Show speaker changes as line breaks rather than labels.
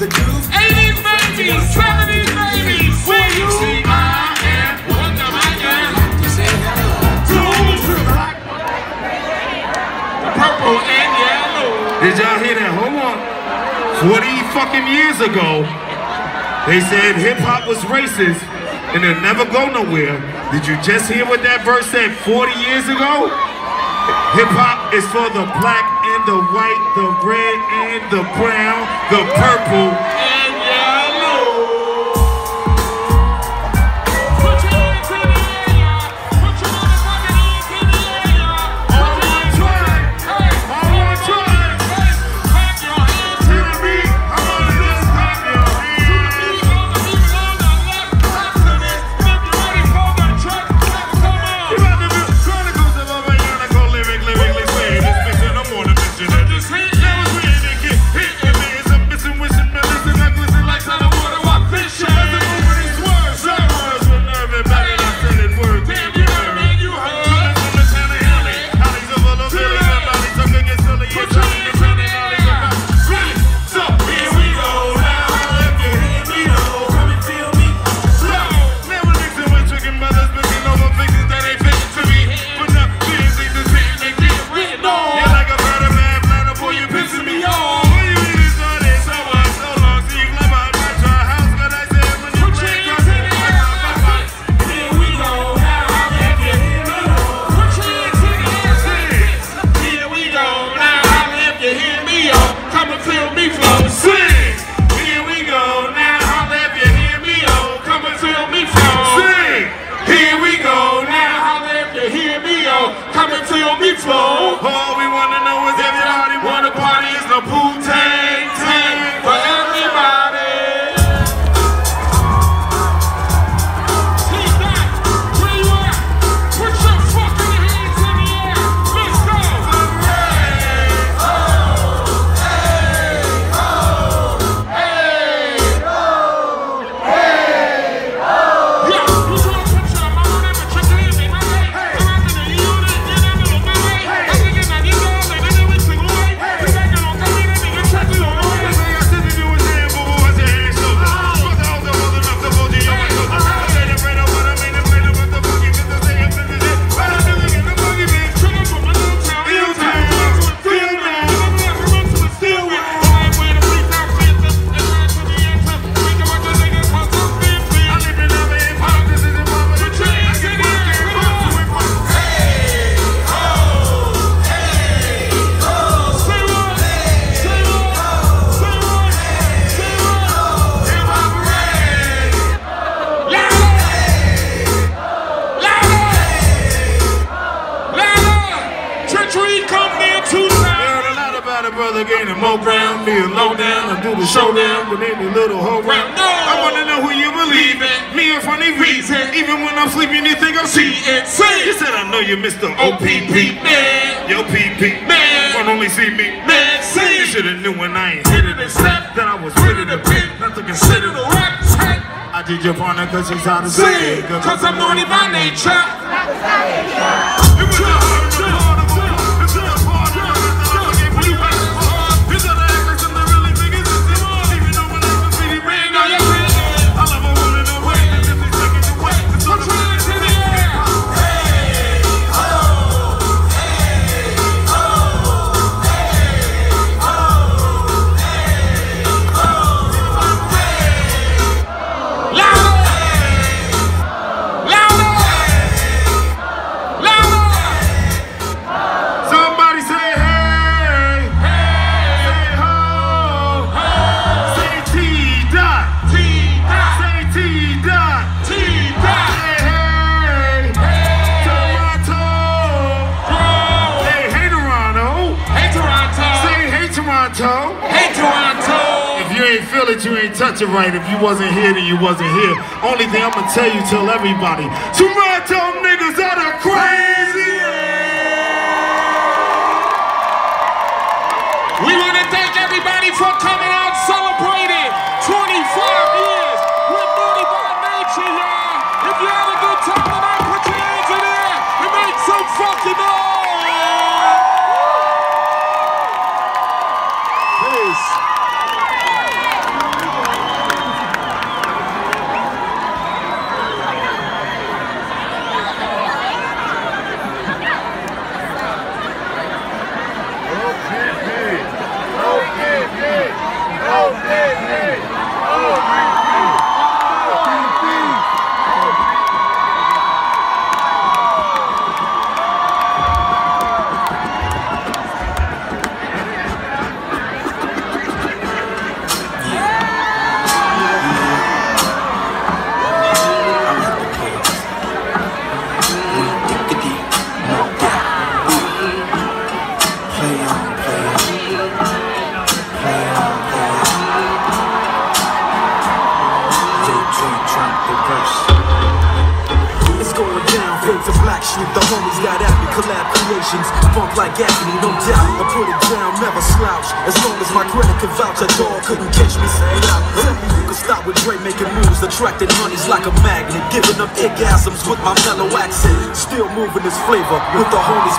80s babies, 70s babies, see, I am what the I am. Purple and yellow.
Did y'all hear that? Hold on. 40 fucking years ago, they said hip-hop was racist and it'll never go nowhere. Did you just hear what that verse said 40 years ago? Hip-hop is for the black and the white, the red and the brown, the purple and yellow.
Put your hands in the air, y'all. Put your motherfucking hands in the air, y'all.
All one time.
Hey,
All one time.
hey, clap your hands to the beat.
I wanna just clap your hands.
All the people on the left, clap to this. If you're ready for the track, clap, come on.
You about to be Chronicles of a Bionicle lyrically saying this missing. I'm on a mission that this hit. Now it's ready to get hit. And me is a missing, wishing, man, listen, I glisten like son of water, walk fish. As a movement is words, I was with nerve and back and I said it words.
Damn, you heard, man, you heard.
From the town of Alley, alleys are full of feelings, somebody talking against silly, you're trying to find it, alleys are about really. So here we go now, if you hear me, though, come and feel me. Slow, never mixing with tricking mothers, picking over fixes that ain't fitting to me. But not being things that's written, they get written on. You're like a better man, flatter, boy, you're pissing me off. When you really started, so what, so long, so you climb out my try house, but I said when you play,
Here we go now, if you hear me, though. Put your hands in the air, say this. Here we go now, if you hear me, oh, come and feel me flow.
sing. Here we go now, holla if you hear me, oh, come and feel me flow. Sing. Here we go now,
Holla if you hear me, oh, come and feel me flow.
all we wanna know is everybody wanna party is the Wu-Tang Tang
For everybody. T-Dot, where you at? Put your fucking hands in the air. Let's go. Yeah, you draw a picture of my name and check it in, my way. Come out to the unit, get that little my way. I'm thinking that you go, and then every single way. You make it on coming in and you check it on the way.
Everything I said to do is hand, boo boo, I said hand shoulder. Fuck the hoes that wasn't enough to hold you on my shoulder. I said it right up what I made it right up with the boogie, cause I say I'm finished it. Right up to the boogie, bitch.
Trigger from my little town,
Little town.
feel now. Run to the steel with all way to freak out, feel this, and run to the anthem. Think about the niggas, what's up, feel,
I
feel.
live in love and hip-hop, this isn't mama.
Put your hands in the air, come on. Say what? Say what? Say what? Say what? Hip-hop Hooray. Louder! Louder! Louder! Treachery come near 2 times.
Heard a lot about a brother gaining more ground, be a low down, and do the showdown with any little hoe round.
No.
I wanna know who you believe in. Me a funny reason. Even when I'm sleeping, you think I'm cheating. You said I know you, Mr. OPP.
Man,
Yo, PP.
Man.
Won't only see me.
man, see.
You should've knew when I ain't hit it and step that I was
Put
with
it
it
a
a
bit,
bit. Not to
consider
consider
the rap type.
I did your partner cause she's out of
See,
sight.
cause I'm naughty by nature. Bring all your friends. Put your hands in the air. Louder! Louder! Louder!
Somebody say hey, say ho, say T-Dot,
T-Dot!
say T-Dot,
T-Dot!
say hey, Toronto, say hey Toronto,
Hey Toronto!
say hey Toronto.
Hey Toronto!
If you ain't feel it, you ain't touch it right. If you wasn't here, then you wasn't here. Only thing I'ma tell you, tell everybody, Toronto niggas are the crazy.
We want to thank everybody for coming out celebrating 25 years with Naughty by Nature, y'all. If you had a good time tonight, put your hands in the air and make some fucking noise. Peace.
Street, the homies got at me, collab creations, funk like agony, no doubt. I put it down, never slouch. As long as my credit can vouch, a dog couldn't catch me. Tell me who could stop with Dre making moves, attracting honeys like a magnet, giving them orgasms with my mellow accent. Still moving this flavor with the homies.